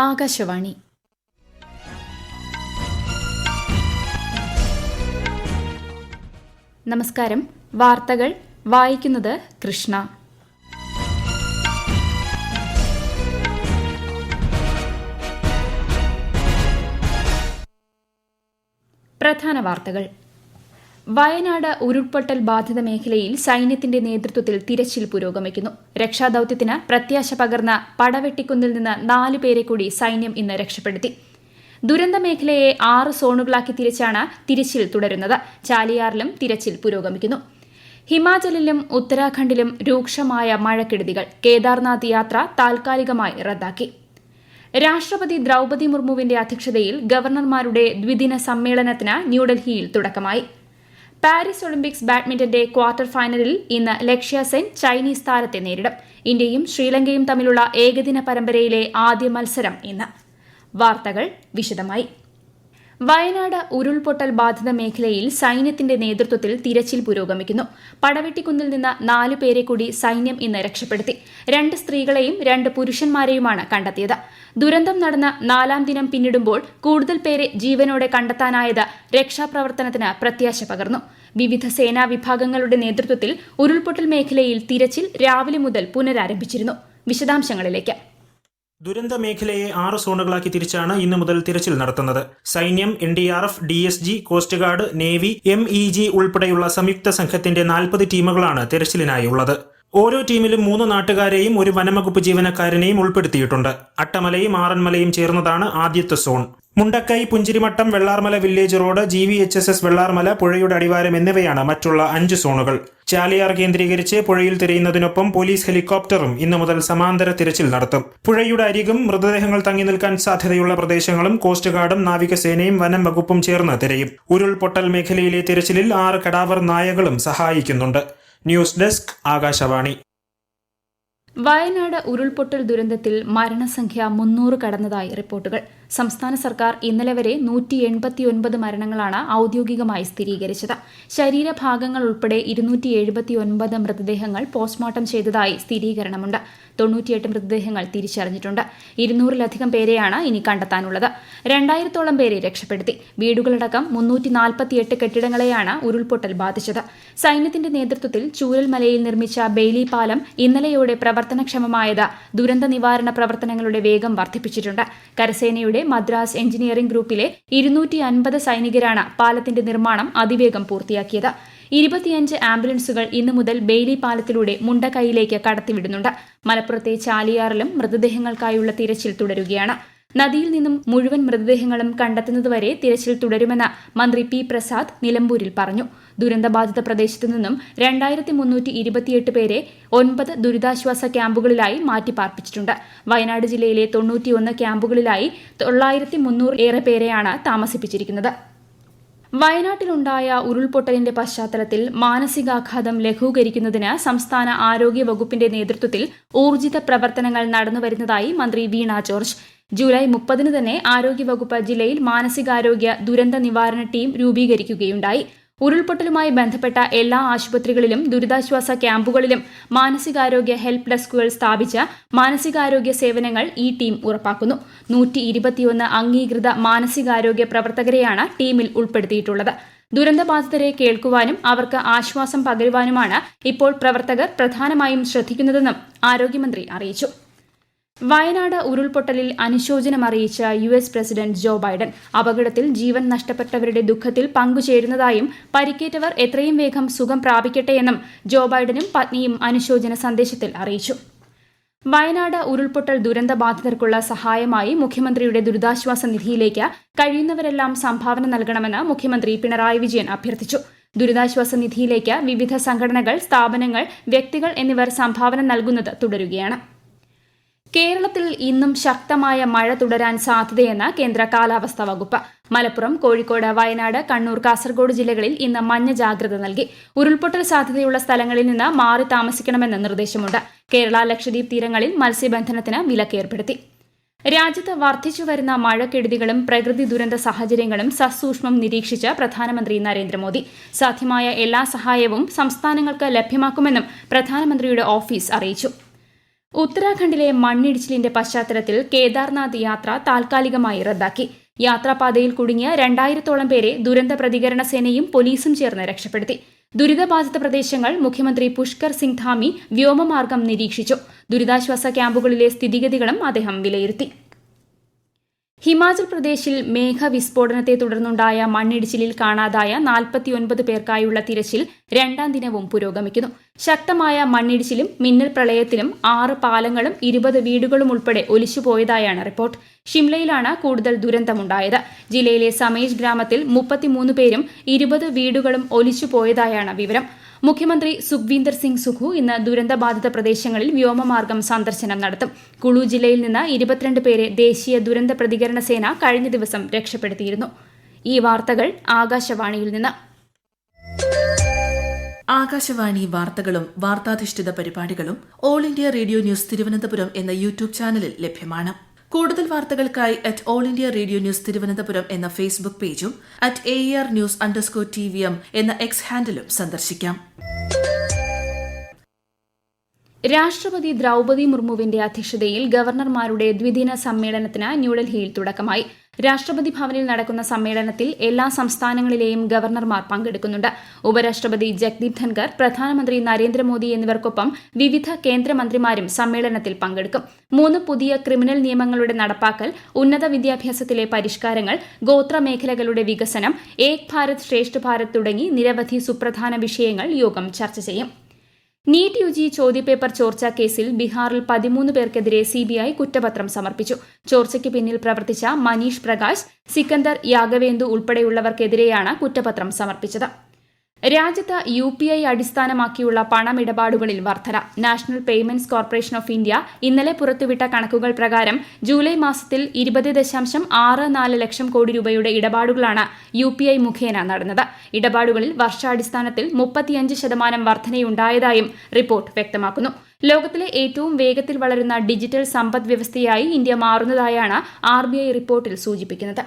ആകാശവാണി. നമസ്കാരം. വാർത്തകൾ വായിക്കുന്നത് കൃഷ്ണ. പ്രധാന വാർത്തകൾ. വയനാട് ഉരുൾപൊട്ടൽ ബാധിത മേഖലയിൽ സൈന്യത്തിന്റെ നേതൃത്വത്തിൽ തിരച്ചിൽ പുരോഗമിക്കുന്നു. രക്ഷാദൌത്യത്തിന് പ്രത്യാശ പകർന്ന പടവെട്ടിക്കുന്നിൽ നിന്ന് 4 പേരെ കൂടി സൈന്യം ഇന്ന് രക്ഷപ്പെടുത്തി. ദുരന്ത മേഖലയെ 6 സോണുകളാക്കി തിരിച്ചാണ് തിരച്ചിൽ തുടരുന്നത്. ചാലിയാറിലും തിരച്ചിൽ പുരോഗമിക്കുന്നു. ഹിമാചലിലും ഉത്തരാഖണ്ഡിലും രൂക്ഷമായ മഴക്കെടുതികൾ. കേദാർനാഥ് യാത്ര താൽക്കാലികമായി റദ്ദാക്കി. രാഷ്ട്രപതി ദ്രൌപദി മുർമുവിന്റെ അധ്യക്ഷതയിൽ ഗവർണർമാരുടെ ദ്വിദിന സമ്മേളനത്തിന് ന്യൂഡൽഹിയിൽ തുടക്കമായി. പാരീസ് ഒളിമ്പിക്സ് ബാഡ്മിന്റന്റെ ക്വാർട്ടർ ഫൈനലിൽ ഇന്ന് ലക്ഷ്യ സെൻ ചൈനീസ് താരത്തെ നേരിടും. ഇന്ത്യയും ശ്രീലങ്കയും തമ്മിലുള്ള ഏകദിന പരമ്പരയിലെ ആദ്യ മത്സരം ഇന്ന്. വാർത്തകൾ വിശദമായി. വയനാട് ഉരുൾപൊട്ടൽ ബാധിത മേഖലയിൽ സൈന്യത്തിന്റെ നേതൃത്വത്തിൽ തിരച്ചിൽ പുരോഗമിക്കുന്നു. പടവെട്ടിക്കുന്നിൽ നിന്ന് 4 പേരെ കൂടി സൈന്യം ഇന്ന് രക്ഷപ്പെടുത്തി. 2 സ്ത്രീകളെയും 2 പുരുഷന്മാരെയുമാണ് കണ്ടെത്തിയത്. ദുരന്തം നടന്ന് 4ാം ദിനം പിന്നിടുമ്പോൾ കൂടുതൽ പേരെ ജീവനോടെ കണ്ടെത്താനായത് രക്ഷാപ്രവർത്തനത്തിന് പ്രത്യാശ പകർന്നു. വിവിധ സേനാ വിഭാഗങ്ങളുടെ നേതൃത്വത്തിൽ ഉരുൾപൊട്ടൽ മേഖലയിൽ തിരച്ചിൽ രാവിലെ മുതൽ പുനരാരംഭിച്ചിരുന്നു. വിശദാംശങ്ങളിലേക്ക്. ദുരന്ത മേഖലയെ 6 സോണുകളാക്കി തിരിച്ചാണ് ഇന്നു മുതൽ തിരച്ചിൽ നടത്തുന്നത്. സൈന്യം, NDRF, DSG, coast guard, navy, MEG ഉൾപ്പെടെയുള്ള സംയുക്ത സംഘത്തിന്റെ 40 ടീമുകളാണ് തിരച്ചിലിനായി ഉള്ളത്. ഓരോ ടീമിലും 3 നാട്ടുകാരെയും 1 വനംവകുപ്പ് ജീവനക്കാരനെയും ഉൾപ്പെടുത്തിയിട്ടുണ്ട്. അട്ടമലയും ആറന്മലയും ചേർന്നതാണ് ആദ്യത്തെ zone. Mundakkai, Punchirimattom, Vellarmala village road, GVHSS Vellarmala, പുഴയുടെ അടിവാരം എന്നിവയാണ് മറ്റുള്ള 5 സോണുകൾ. ചാലിയാർ കേന്ദ്രീകരിച്ച് പുഴയിൽ തിരയുന്നതിനൊപ്പം പോലീസ് ഹെലികോപ്റ്ററും ഇന്നു മുതൽ സമാന്തര തിരച്ചിൽ നടത്തും. പുഴയുടെ അരികും മൃതദേഹങ്ങൾ തങ്ങി നിൽക്കാൻ സാധ്യതയുള്ള പ്രദേശങ്ങളും കോസ്റ്റ് ഗാർഡും നാവികസേനയും വനം വകുപ്പും ചേർന്ന് തിരയും. ഉരുൾപൊട്ടൽ മേഖലയിലെ തിരച്ചിലിൽ 6 കടാവർ നായകളും സഹായിക്കുന്നുണ്ട്. News desk, Akashvani. വയനാട് ഉരുൾപൊട്ടൽ ദുരന്തത്തിൽ മരണസംഖ്യ 300 കടന്നതായി റിപ്പോർട്ടുകൾ. സംസ്ഥാന സർക്കാർ ഇന്നലെ വരെ 189 മരണങ്ങളാണ് ഔദ്യോഗികമായി സ്ഥിരീകരിച്ചത്. ശരീരഭാഗങ്ങൾ ഉൾപ്പെടെ 279 മൃതദേഹങ്ങൾ പോസ്റ്റ്മോർട്ടം ചെയ്തതായി സ്ഥിരീകരണമുണ്ട്. 98 മൃതദേഹങ്ങൾ തിരിച്ചറിഞ്ഞിട്ടുണ്ട്. 200-ലധികം പേരെയാണ് ഇനി കണ്ടെത്താനുള്ളത്. 2000-ഓളം പേരെ രക്ഷപ്പെടുത്തി. വീടുകളടക്കം 348 കെട്ടിടങ്ങളെയാണ് ഉരുൾപൊട്ടൽ ബാധിച്ചത്. സൈന്യത്തിന്റെ നേതൃത്വത്തിൽ ചൂരൽമലയിൽ നിർമ്മിച്ച ബെയ്ലി പാലം ഇന്നലെയോടെ പ്രവർത്തനക്ഷമമായത് ദുരന്ത നിവാരണ പ്രവർത്തനങ്ങളുടെ വേഗം വർദ്ധിപ്പിച്ചിട്ടുണ്ട്. കരസേനയുടെ മദ്രാസ് എഞ്ചിനീയറിംഗ് ഗ്രൂപ്പിലെ 250 സൈനികരാണ് പാലത്തിന്റെ നിർമ്മാണം അതിവേഗം പൂർത്തിയാക്കിയത്. 25 ആംബുലൻസുകൾ ഇന്നു മുതൽ ബെയ്ലി പാലത്തിലൂടെ മുണ്ടക്കൈയിലേക്ക് കടത്തിവിടുന്നുണ്ട്. മലപ്പുറത്തെ ചാലിയാറിലും മൃതദേഹങ്ങൾക്കായുള്ള തിരച്ചിൽ തുടരുകയാണ്. നദിയിൽ നിന്നും മുഴുവൻ മൃതദേഹങ്ങളും കണ്ടെത്തുന്നതുവരെ തിരച്ചിൽ തുടരുമെന്ന് മന്ത്രി P. പ്രസാദ് നിലമ്പൂരിൽ പറഞ്ഞു. ദുരന്തബാധിത പ്രദേശത്തു നിന്നും 2328 പേരെ 9 ദുരിതാശ്വാസ ക്യാമ്പുകളിലായി മാറ്റിപ്പാർപ്പിച്ചിട്ടുണ്ട്. വയനാട് ജില്ലയിലെ 91 ക്യാമ്പുകളിലായി 9300 ഏറെ പേരെയാണ് താമസിപ്പിച്ചിരിക്കുന്നത്. വയനാട്ടിലുണ്ടായ ഉരുൾപൊട്ടലിന്റെ പശ്ചാത്തലത്തിൽ മാനസികാഘാതം ലഘൂകരിക്കുന്നതിന് സംസ്ഥാന ആരോഗ്യ വകുപ്പിന്റെ നേതൃത്വത്തിൽ ഊർജിത പ്രവർത്തനങ്ങൾ നടന്നുവരുന്നതായി മന്ത്രി വീണ ജോർജ്. ജൂലൈ 30 തന്നെ ആരോഗ്യവകുപ്പ് ജില്ലയിൽ മാനസികാരോഗ്യ ദുരന്ത നിവാരണ ടീം രൂപീകരിക്കുകയുണ്ടായി. ഉരുൾപൊട്ടലുമായി ബന്ധപ്പെട്ട എല്ലാ ആശുപത്രികളിലും ദുരിതാശ്വാസ ക്യാമ്പുകളിലും മാനസികാരോഗ്യ ഹെൽപ്പ് ഡെസ്കുകൾ സ്ഥാപിച്ച് മാനസികാരോഗ്യ സേവനങ്ങൾ ഈ ടീം ഉറപ്പാക്കുന്നു. 121 അംഗീകൃത മാനസികാരോഗ്യ പ്രവർത്തകരെയാണ് ടീമിൽ ഉൾപ്പെടുത്തിയിട്ടുള്ളത്. ദുരന്തബാധിതരെ കേൾക്കുവാനും അവർക്ക് ആശ്വാസം പകരുവാനുമാണ് ഇപ്പോൾ പ്രവർത്തകർ പ്രധാനമായും ശ്രദ്ധിക്കുന്നതെന്നും ആരോഗ്യമന്ത്രി അറിയിച്ചു. വയനാട് ഉരുൾപൊട്ടലിൽ അനുശോചനം അറിയിച്ച US പ്രസിഡന്റ് ജോ ബൈഡൻ അപകടത്തിൽ ജീവൻ നഷ്ടപ്പെട്ടവരുടെ ദുഃഖത്തിൽ പങ്കുചേരുന്നതായും പരിക്കേറ്റവർ എത്രയും വേഗം സുഖം പ്രാപിക്കട്ടെയെന്നും ജോ ബൈഡനും പത്നിയും അനുശോചന സന്ദേശത്തിൽ അറിയിച്ചു. വയനാട് ഉരുൾപൊട്ടൽ ദുരന്ത ബാധിതർക്കുള്ള സഹായമായി മുഖ്യമന്ത്രിയുടെ ദുരിതാശ്വാസ നിധിയിലേക്ക് കഴിയുന്നവരെല്ലാം സംഭാവന നൽകണമെന്ന് മുഖ്യമന്ത്രി പിണറായി വിജയൻ അഭ്യർത്ഥിച്ചു. ദുരിതാശ്വാസ നിധിയിലേക്ക് വിവിധ സംഘടനകൾ, സ്ഥാപനങ്ങൾ, വ്യക്തികൾ എന്നിവർ സംഭാവന നൽകുന്നത് തുടരുകയാണ്. കേരളത്തിൽ ഇന്നും ശക്തമായ മഴ തുടരാൻ സാധ്യതയെന്ന് കേന്ദ്ര കാലാവസ്ഥാ വകുപ്പ്. മലപ്പുറം, കോഴിക്കോട്, വയനാട്, കണ്ണൂർ, കാസർഗോഡ് ജില്ലകളിൽ ഇന്ന് മഞ്ഞ ജാഗ്രത നൽകി. ഉരുൾപൊട്ടൽ സാധ്യതയുള്ള സ്ഥലങ്ങളിൽ നിന്ന് മാറി താമസിക്കണമെന്ന് നിർദ്ദേശമുണ്ട്. കേരള, ലക്ഷദ്വീപ് തീരങ്ങളിൽ മത്സ്യബന്ധനത്തിന് വിലക്കേർപ്പെടുത്തി. രാജ്യത്ത് വർദ്ധിച്ചുവരുന്ന മഴക്കെടുതികളും പ്രകൃതി ദുരന്ത സാഹചര്യങ്ങളും സസൂക്ഷ്മം നിരീക്ഷിച്ച് പ്രധാനമന്ത്രി നരേന്ദ്രമോദി. സാധ്യമായ എല്ലാ സഹായവും സംസ്ഥാനങ്ങൾക്ക് ലഭ്യമാക്കുമെന്നും പ്രധാനമന്ത്രിയുടെ ഓഫീസ് അറിയിച്ചു. ഉത്തരാഖണ്ഡിലെ മണ്ണിടിച്ചിലിന്റെ പശ്ചാത്തലത്തിൽ കേദാർനാഥ് യാത്ര താൽക്കാലികമായി റദ്ദാക്കി. യാത്രാപാതയിൽ കുടുങ്ങിയ 2000-ഓളം പേരെ ദുരന്ത പ്രതികരണ സേനയും പോലീസും ചേർന്ന് രക്ഷപ്പെടുത്തി. ദുരിതബാധിത പ്രദേശങ്ങൾ മുഖ്യമന്ത്രി പുഷ്കർ സിംഗ് ധാമി വ്യോമമാർഗം നിരീക്ഷിച്ചു. ദുരിതാശ്വാസ ക്യാമ്പുകളിലെ സ്ഥിതിഗതികളും അദ്ദേഹം വിലയിരുത്തി. ഹിമാചൽ പ്രദേശിൽ മേഘവിസ്ഫോടനത്തെ തുടർന്നുണ്ടായ മണ്ണിടിച്ചിലിൽ കാണാതായ 49 പേർക്കായുള്ള തിരച്ചിൽ 2ാം ദിനവും പുരോഗമിക്കുന്നു. ശക്തമായ മണ്ണിടിച്ചിലും മിന്നൽ പ്രളയത്തിലും 6 പാലങ്ങളും 20 വീടുകളും ഉൾപ്പെടെ ഒലിച്ചുപോയതായാണ് റിപ്പോർട്ട്. ഷിംലയിലാണ് കൂടുതൽ ദുരന്തമുണ്ടായത്. ജില്ലയിലെ സമേജ് ഗ്രാമത്തിൽ 33 പേരും 20 വീടുകളും ഒലിച്ചുപോയതായാണ് വിവരം. മുഖ്യമന്ത്രി സുഖ്വീന്ദർ സിംഗ് സുഖു ഇന്ന് ദുരന്തബാധിത പ്രദേശങ്ങളിൽ വ്യോമമാർഗം സന്ദർശനം നടത്തും. കുളു ജില്ലയിൽ നിന്ന് 22 പേരെ ദേശീയ ദുരന്ത പ്രതികരണ സേന കഴിഞ്ഞ ദിവസം രക്ഷപ്പെടുത്തിയിരുന്നു. ഈ വാർത്തകൾ ആകാശവാണിയിൽ നിന്ന്. ആകാശവാണി വാർത്തകളും വാർത്താധിഷ്ഠിത പരിപാടികളും all India radio news Thiruvananthapuram എന്ന യൂട്യൂബ് ചാനലിൽ ലഭ്യമാണ്. കൂടുതൽ വാർത്തകൾക്കായി @all India radio news Thiruvananthapuram എന്ന ഫേസ്ബുക്ക് പേജും @ARnews_TVM എന്ന എക്സ് ഹാൻഡിലും സന്ദർശിക്കാം. രാഷ്ട്രപതി ദ്രൌപദി മുർമുവിന്റെ അധ്യക്ഷതയിൽ ഗവർണർമാരുടെ ദ്വിദിന സമ്മേളനത്തിന് ന്യൂഡൽഹിയിൽ തുടക്കമായി. രാഷ്ട്രപതി ഭവനിൽ നടക്കുന്ന സമ്മേളനത്തിൽ എല്ലാ സംസ്ഥാനങ്ങളിലെയും ഗവർണർമാർ പങ്കെടുക്കുന്നുണ്ട്. ഉപരാഷ്ട്രപതി ജഗ്ദീപ് ധൻകർ, പ്രധാനമന്ത്രി നരേന്ദ്രമോദി എന്നിവർക്കൊപ്പം വിവിധ കേന്ദ്രമന്ത്രിമാരും സമ്മേളനത്തിൽ പങ്കെടുക്കും. 3 പുതിയ ക്രിമിനൽ നിയമങ്ങളുടെ നടപ്പാക്കൽ, ഉന്നത വിദ്യാഭ്യാസത്തിലെ പരിഷ്കാരങ്ങൾ, ഗോത്ര മേഖലകളുടെ വികസനം, ഏക് ഭാരത് ശ്രേഷ്ഠ ഭാരത് തുടങ്ങി നിരവധി സുപ്രധാന വിഷയങ്ങൾ യോഗം ചർച്ച ചെയ്യും. നീറ്റ് യുജി ചോദ്യപേപ്പർ ചോർച്ചാ കേസിൽ ബീഹാറിൽ 13 പേർക്കെതിരെ CBI കുറ്റപത്രം സമർപ്പിച്ചു. ചോർച്ചയ്ക്ക് പിന്നിൽ പ്രവർത്തിച്ച മനീഷ് പ്രകാശ്, സിക്കന്ദർ യാഗവേന്ദു ഉൾപ്പെടെയുള്ളവർക്കെതിരെയാണ് കുറ്റപത്രം സമർപ്പിച്ചത്. രാജ്യത്ത് UPI അടിസ്ഥാനമാക്കിയുള്ള പണമിടപാടുകളിൽ വർധന. National payments corporation of India ഇന്നലെ പുറത്തുവിട്ട കണക്കുകൾ പ്രകാരം ജൂലൈ മാസത്തിൽ 20.64 ലക്ഷം കോടി രൂപയുടെ ഇടപാടുകളാണ് UPI മുഖേന നടന്നത്. ഇടപാടുകളിൽ വർഷാടിസ്ഥാനത്തിൽ 35% വർധനയുണ്ടായതായും റിപ്പോർട്ട് വ്യക്തമാക്കുന്നു. ലോകത്തിലെ ഏറ്റവും വേഗത്തിൽ വളരുന്ന ഡിജിറ്റൽ സമ്പദ് വ്യവസ്ഥയായി ഇന്ത്യ മാറുന്നതായാണ് RBI റിപ്പോർട്ടിൽ സൂചിപ്പിക്കുന്നത്.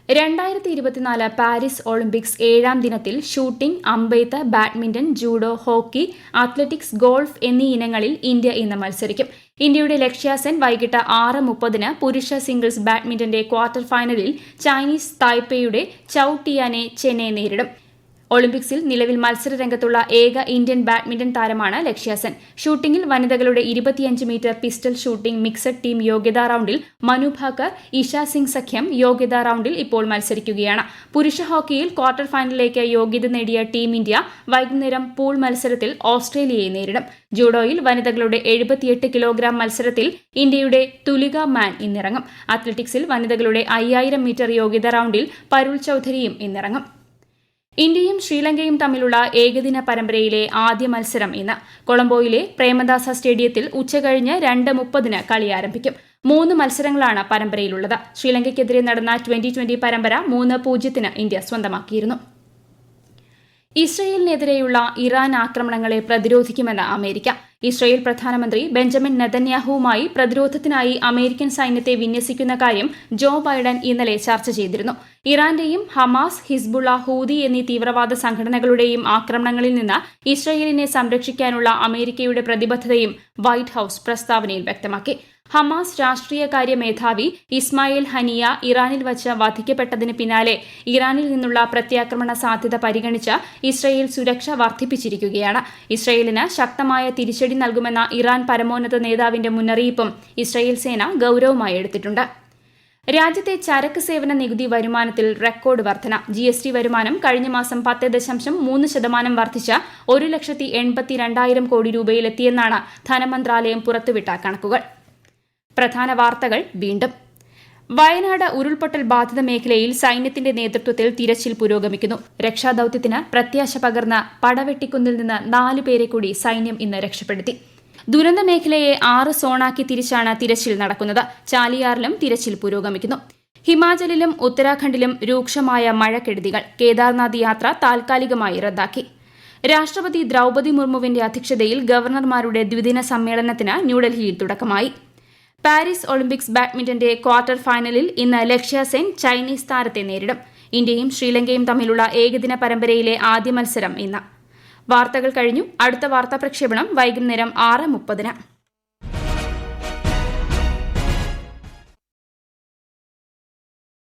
2024 പാരീസ് ഒളിമ്പിക്സ് 7ാം ദിനത്തിൽ ഷൂട്ടിംഗ്, അമ്പെയ്ത്ത്, badminton, judo, hockey, athletics, golf എന്നീ ഇനങ്ങളിൽ ഇന്ത്യ ഇന്ന് മത്സരിക്കും. ഇന്ത്യയുടെ ലക്ഷ്യ സെൻ വൈകിട്ട് 6:30 പുരുഷ സിംഗിൾസ് ബാഡ്മിന്റന്റെ ക്വാർട്ടർ ഫൈനലിൽ ചൈനീസ് തായ്പേയുടെ ചൌ ടിയാനെ ചെന്നെ നേരിടും. ഒളിമ്പിക്സിൽ നിലവിൽ മത്സരരംഗത്തുള്ള ഏക ഇന്ത്യൻ ബാഡ്മിന്റൺ താരമാണ് ലക്ഷ്യ സെൻ. ഷൂട്ടിംഗിൽ വനിതകളുടെ 25 metre pistol shooting mixed team യോഗ്യതാ റൌണ്ടിൽ മനു ഭാക്കർ, ഇഷ സിംഗ് സഖ്യം യോഗ്യതാ റൌണ്ടിൽ ഇപ്പോൾ മത്സരിക്കുകയാണ്. പുരുഷ ഹോക്കിയിൽ ക്വാർട്ടർ ഫൈനലിലേക്ക് യോഗ്യത നേടിയ ടീം ഇന്ത്യ വൈകുന്നേരം പൂൾ മത്സരത്തിൽ ഓസ്ട്രേലിയയെ നേരിടും. ജൂഡോയിൽ വനിതകളുടെ 78 കിലോഗ്രാം മത്സരത്തിൽ ഇന്ത്യയുടെ തുലിക മാൻ ഇന്നിറങ്ങും. അത്ലറ്റിക്സിൽ വനിതകളുടെ 5000 മീറ്റർ യോഗ്യതാ റൌണ്ടിൽ പരുൾ ചൌധരിയും ഇന്നിറങ്ങും. ഇന്ത്യയും ശ്രീലങ്കയും തമ്മിലുള്ള ഏകദിന പരമ്പരയിലെ ആദ്യ മത്സരം ഇന്ന് കൊളംബോയിലെ പ്രേമദാസ സ്റ്റേഡിയത്തിൽ ഉച്ചകഴിഞ്ഞ് 2:30 കളി ആരംഭിക്കും. 3 മത്സരങ്ങളാണ് പരമ്പരയിലുള്ളത്. ശ്രീലങ്കയ്ക്കെതിരെ നടന്ന 2020 പരമ്പര 3-0 ഇന്ത്യ സ്വന്തമാക്കിയിരുന്നു. ഇസ്രയേലിനെതിരെയുള്ള ഇറാൻ ആക്രമണങ്ങളെ പ്രതിരോധിക്കുമെന്ന് അമേരിക്ക. ഇസ്രയേൽ പ്രധാനമന്ത്രി ബെഞ്ചമിൻ നെതന്യാഹുവുമായി പ്രതിരോധത്തിനായി അമേരിക്കൻ സൈന്യത്തെ വിന്യസിക്കുന്ന കാര്യം ജോ ബൈഡൻ ഇന്നലെ ചർച്ച ചെയ്തിരുന്നു. ഇറാന്റെയും ഹമാസ്, ഹിസ്ബുള്ള, ഹൂതി എന്നീ തീവ്രവാദ സംഘടനകളുടെയും ആക്രമണങ്ങളിൽ നിന്ന് ഇസ്രയേലിനെ സംരക്ഷിക്കാനുള്ള അമേരിക്കയുടെ പ്രതിബദ്ധതയും വൈറ്റ് ഹൌസ് പ്രസ്താവനയിൽ വ്യക്തമാക്കി. ഹമാസ് രാഷ്ട്രീയകാര്യ മേധാവി ഇസ്മായിൽ ഹനിയ ഇറാനിൽ വച്ച് വധിക്കപ്പെട്ടതിന് പിന്നാലെ ഇറാനിൽ നിന്നുള്ള പ്രത്യാക്രമണ സാധ്യത പരിഗണിച്ച് ഇസ്രയേൽ സുരക്ഷ വർദ്ധിപ്പിച്ചിരിക്കുകയാണ്. ഇസ്രയേലിന് ശക്തമായ തിരിച്ചടി നൽകുമെന്ന ഇറാൻ പരമോന്നത നേതാവിന്റെ മുന്നറിയിപ്പും ഇസ്രയേൽ സേന ഗൌരവമായി എടുത്തിട്ടുണ്ട്. രാജ്യത്തെ ചരക്ക് സേവന നികുതി വരുമാനത്തിൽ റെക്കോർഡ് വർധന. GST വരുമാനം കഴിഞ്ഞ മാസം 10.3% വർദ്ധിച്ച് 1,82,000 കോടി രൂപയിലെത്തിയെന്നാണ് ധനമന്ത്രാലയം പുറത്തുവിട്ട കണക്കുകൾ. പ്രധാന വാർത്തകൾ വീണ്ടും. വയനാട് ഉരുൾപൊട്ടൽ ബാധിത മേഖലയിൽ സൈന്യത്തിന്റെ നേതൃത്വത്തിൽ തിരച്ചിൽ പുരോഗമിക്കുന്നു. രക്ഷാദൌത്യത്തിന് പ്രത്യാശ പകർന്ന പടവെട്ടിക്കുന്നിൽ നിന്ന് 4 പേരെ കൂടി സൈന്യം ഇന്ന് രക്ഷപ്പെടുത്തി. ദുരന്ത മേഖലയെ 6 സോണാക്കി തിരിച്ചാണ് തിരച്ചിൽ നടക്കുന്നത്. ചാലിയാറിലും തിരച്ചിൽ പുരോഗമിക്കുന്നു. ഹിമാചലിലും ഉത്തരാഖണ്ഡിലും രൂക്ഷമായ മഴക്കെടുതികൾ. കേദാർനാഥ് യാത്ര താൽക്കാലികമായി റദ്ദാക്കി. രാഷ്ട്രപതി ദ്രൌപദി മുർമുവിന്റെ അധ്യക്ഷതയിൽ ഗവർണർമാരുടെ ദ്വിദിന സമ്മേളനത്തിന് ന്യൂഡൽഹിയിൽ തുടക്കമായി. പാരീസ് ഒളിമ്പിക്സ് ബാഡ്മിന്റന്റെ ക്വാർട്ടർ ഫൈനലിൽ ഇന്ന് ലക്ഷ്യ സെൻ ചൈനീസ് താരത്തെ നേരിടും. ഇന്ത്യയും ശ്രീലങ്കയും തമ്മിലുള്ള ഏകദിന പരമ്പരയിലെ ആദ്യ മത്സരം ഇന്ന്. വാർത്തകൾ കഴിഞ്ഞു. അടുത്ത വാർത്താ പ്രക്ഷേപണം വൈകുന്നേരം 6:30.